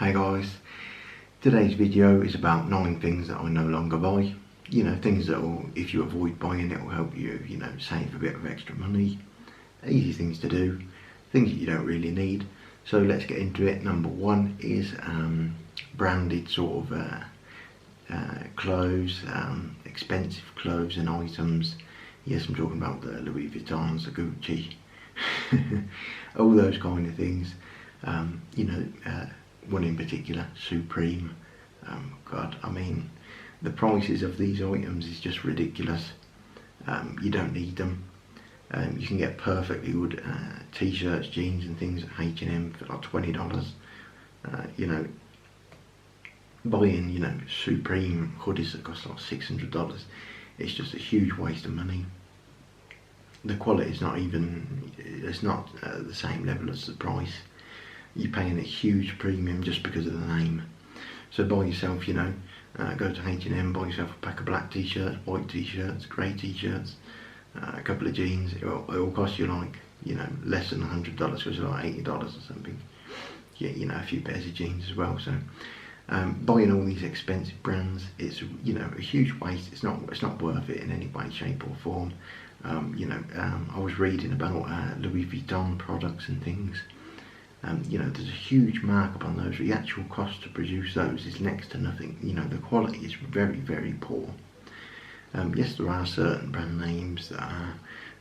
Hey guys, today's video is about 9 things that I no longer buy. You know, things that will, if you avoid buying, it will help you, save a bit of extra money. Easy things to do, things that you don't really need. So let's get into it. Number 1 is branded sort of clothes, expensive clothes and items. Yes, I'm talking about the Louis Vuittons, the Gucci, all those kind of things. One in particular, Supreme. God, I mean, the prices of these items is just ridiculous. You don't need them. You can get perfectly good t-shirts, jeans and things at H&M for like $20. Buying, Supreme hoodies that cost like $600, it's just a huge waste of money. The quality is not even, it's not at the same level as the price. You're paying a huge premium just because of the name. So buy yourself, go to H&M, buy yourself a pack of black t-shirts, white t-shirts, grey t-shirts, a couple of jeans. It will cost you like, less than $100, because it's like $80 or something. Yeah, a few pairs of jeans as well. So buying all these expensive brands, it's a huge waste. It's not worth it in any way, shape or form. I was reading about Louis Vuitton products and things. There's a huge markup on those. The actual cost to produce those is next to nothing. The quality is very, very poor. Yes, there are certain brand names that are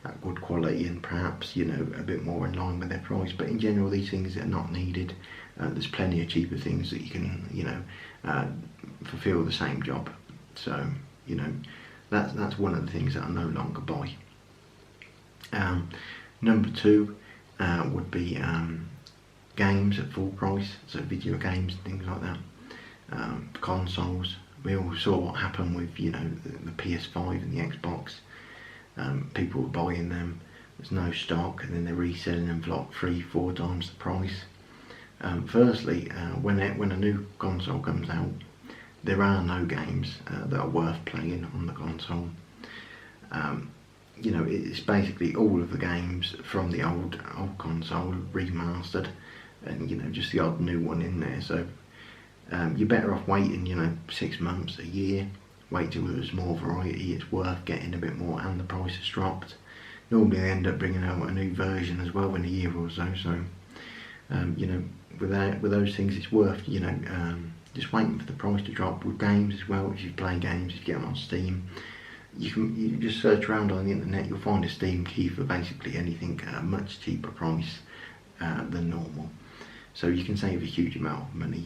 at good quality and perhaps, a bit more in line with their price, but in general these things are not needed. There's plenty of cheaper things that you can, fulfill the same job. So, that's one of the things that I no longer buy. Number 2 would be games at full price, so video games and things like that. Consoles, we all saw what happened with the PS5 and the Xbox. People were buying them, there's no stock, and then they're reselling them for like 3-4 times the price. Firstly, when a new console comes out, there are no games that are worth playing on the console. It's basically all of the games from the old console remastered, and just the odd new one in there. So you're better off waiting 6 months, a year, wait till there's more variety. It's worth getting a bit more, and the price has dropped. Normally they end up bringing out a new version as well in a year or so. So with those things, it's worth just waiting for the price to drop. With games as well, if you play games, if you get them on Steam, you just search around on the internet, you'll find a Steam key for basically anything at a much cheaper price than normal. So you can save a huge amount of money,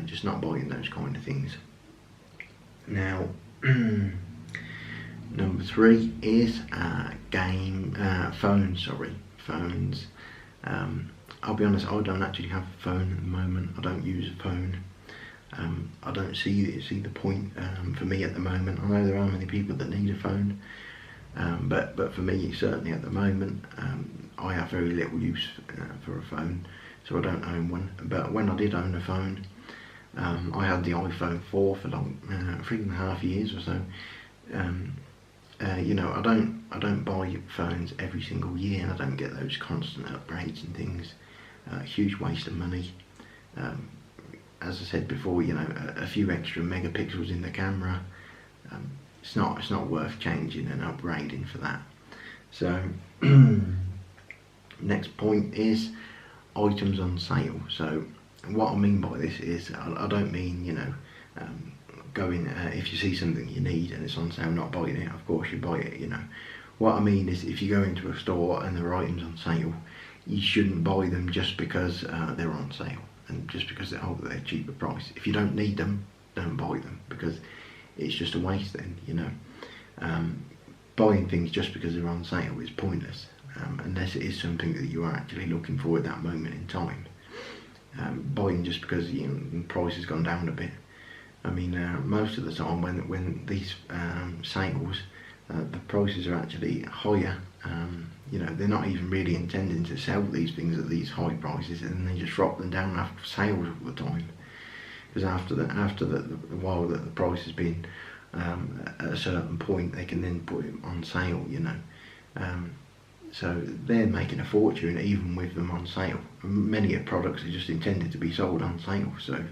just not buying those kind of things. Now, number 3 is phones. I'll be honest, I don't actually have a phone at the moment. I don't use a phone. I don't see the point for me at the moment. I know there are many people that need a phone, but for me, certainly at the moment, I have very little use for a phone, so I don't own one. But when I did own a phone, I had the iPhone 4 for like 3.5 years or so. I don't buy phones every single year, and I don't get those constant upgrades and things. Huge waste of money. As I said before, a few extra megapixels in the camera, it's not worth changing and upgrading for that. So next point is items on sale. So what I mean by this is, I don't mean going if you see something you need and it's on sale, not buying it. Of course you buy it. What I mean is, if you go into a store and there are items on sale, you shouldn't buy them just because they're on sale and just because they're cheaper price. If you don't need them, don't buy them, because it's just a waste then. Buying things just because they're on sale is pointless, unless it is something that you are actually looking for at that moment in time. Buying just because the price has gone down a bit. I mean, most of the time when these sales, the prices are actually higher. They're not even really intending to sell these things at these high prices, and they just drop them down after sales all the time. Because after the while that the price has been at a certain point, they can then put it on sale. So they're making a fortune even with them on sale. Many of products are just intended to be sold on sale, so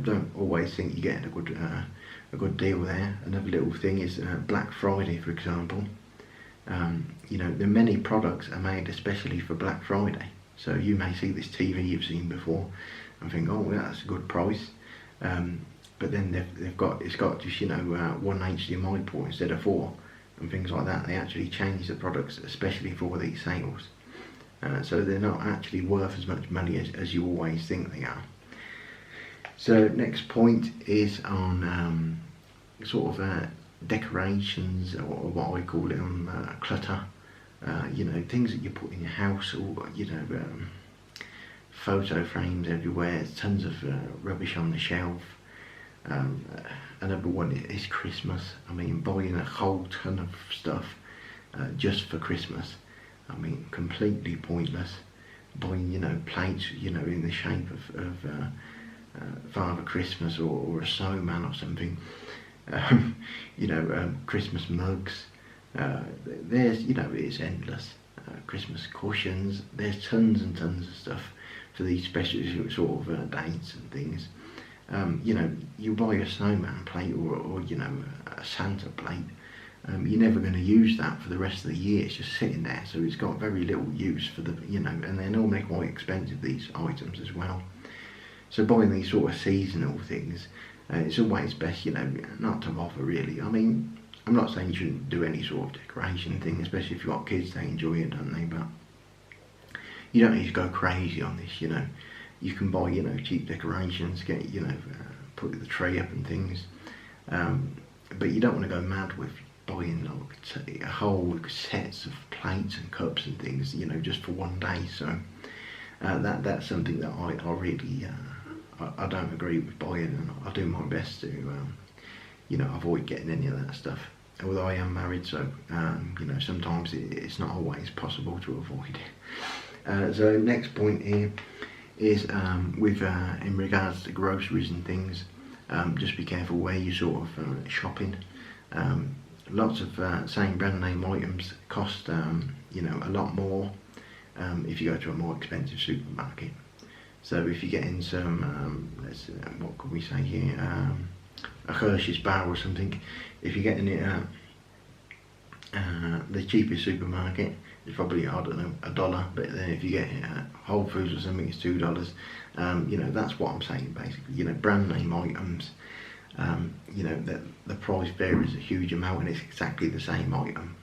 don't always think you're getting a good deal there. Another little thing is Black Friday, for example. You know, there are many products are made especially for Black Friday. So you may see this TV you've seen before and think, oh, well, that's a good price. But then it's got just, you know, one HDMI port instead of 4 and things like that. They actually change the products especially for these sales. So they're not actually worth as much money as you always think they are. So next point is on sort of decorations, or what I call it on clutter. You know, things that you put in your house, or you know, photo frames everywhere. There's tons of rubbish on the shelf. Another one is Christmas. I mean, buying a whole ton of stuff just for Christmas. I mean, completely pointless. Buying, you know, plates, you know, in the shape of Father Christmas or a snowman or something. You know, Christmas mugs. There's, you know, it's endless. Christmas cushions. There's tons and tons of stuff for these special sort of dates and things. You know, you buy a snowman plate or you know, a Santa plate. You're never going to use that for the rest of the year. It's just sitting there, so it's got very little use for the, you know, and they're normally quite expensive, these items as well. So buying these sort of seasonal things, it's always best, you know, not to bother really. I mean, I'm not saying you shouldn't do any sort of decoration thing, especially if you've got kids, they enjoy it, don't they? But you don't need to go crazy on this, you know. You can buy, you know, cheap decorations, get, you know, put the tree up and things. But you don't want to go mad with buying like a whole sets of plates and cups and things, you know, just for one day. So that's something that I really I don't agree with buying, and I do my best to you know, avoid getting any of that stuff. Although I am married, so you know, sometimes it's not always possible to avoid it. So next point here is with in regards to groceries and things, just be careful where you sort of shopping. Lots of same brand name items cost you know, a lot more if you go to a more expensive supermarket. So if you're getting some, let's what could we say here, a Hershey's bar or something, if you're getting it at the cheapest supermarket, it's probably, I don't know, $1, but then if you get it at Whole Foods or something, it's $2. You know, that's what I'm saying basically. You know, brand name items, you know, the price varies a huge amount and it's exactly the same item.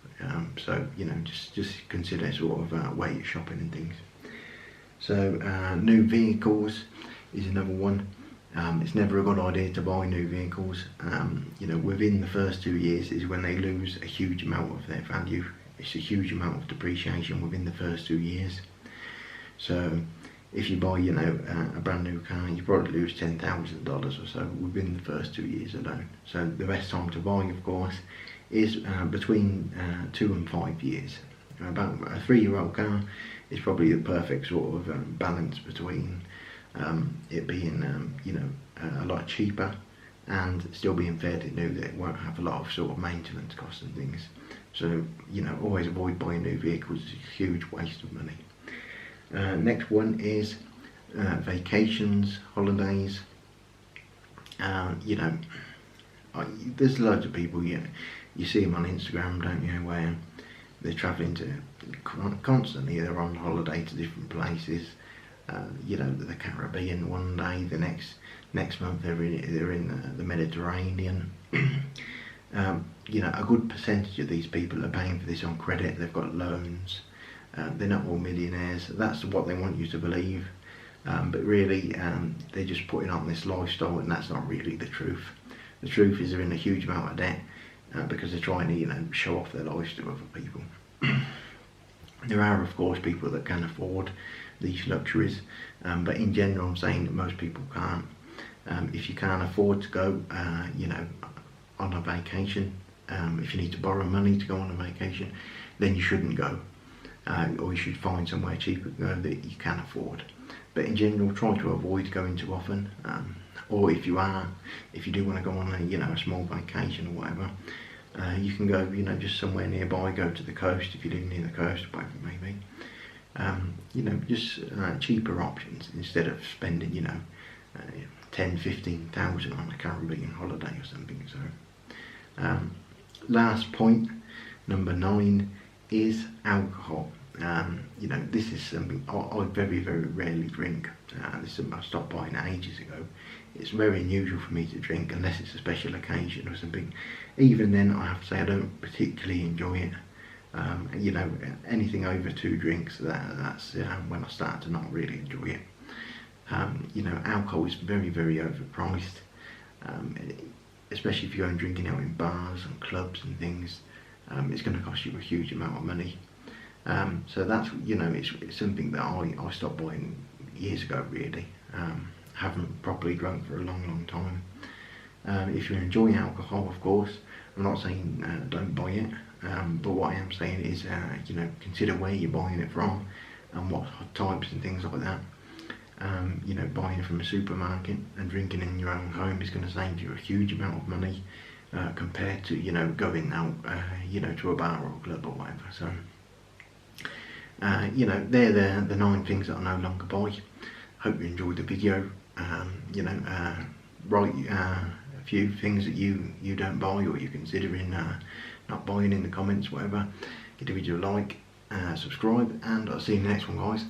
So, you know, just consider sort of where you're shopping and things. So new vehicles is another one. It's never a good idea to buy new vehicles. You know, within the first 2 years is when they lose a huge amount of their value. It's a huge amount of depreciation within the first 2 years. So if you buy, you know, a brand new car, you probably lose $10,000 or so within the first 2 years alone. So the best time to buy, of course, is between 2 and 5 years. About a 3-year-old car is probably the perfect sort of balance between it being, you know, a lot cheaper and still being fairly new, that it won't have a lot of sort of maintenance costs and things. So, you know, always avoid buying new vehicles. It's a huge waste of money. Next one is vacations, holidays. You know, there's loads of people, you see them on Instagram, don't you, where they're travelling to, constantly they're on holiday to different places. You know, the Caribbean one day, the next month they're in the Mediterranean. You know, a good percentage of these people are paying for this on credit. They've got loans. They're not all millionaires. That's what they want you to believe. But really, they're just putting on this lifestyle, and that's not really the truth. The truth is they're in a huge amount of debt because they're trying to, you know, show off their lives to other people. There are, of course, people that can afford these luxuries, but in general, I'm saying that most people can't. If you can't afford to go, you know, on a vacation, if you need to borrow money to go on a vacation, then you shouldn't go. Or you should find somewhere cheaper to go that you can afford. But in general, try to avoid going too often. Or if you do want to go on a, you know, a small vacation or whatever, You can go, you know, just somewhere nearby, go to the coast if you live near the coast, whatever it may be. You know, just cheaper options instead of spending, you know, 10-15,000 on a Caribbean holiday or something. So, last point, number 9, is alcohol. You know, this is something I very, very rarely drink. This is something I stopped buying ages ago. It's very unusual for me to drink unless it's a special occasion or something. Even then, I have to say I don't particularly enjoy it. You know, anything over 2 drinks, that's when I start to not really enjoy it. You know, alcohol is very, very overpriced, especially if you're going drinking out in bars and clubs and things. It's going to cost you a huge amount of money. So that's, you know, it's something that I stopped buying years ago, really. Haven't properly drunk for a long, long time. If you enjoy alcohol, of course, I'm not saying don't buy it, but what I am saying is, you know, consider where you're buying it from and what types and things like that. You know, buying from a supermarket and drinking in your own home is going to save you a huge amount of money compared to, you know, going out, you know, to a bar or a club or whatever. So, you know, they're the 9 things that I no longer buy. Hope you enjoyed the video. You know, write a few things that you don't buy or you're considering not buying in the comments, whatever. Give the video a like, subscribe, and I'll see you in the next one, guys.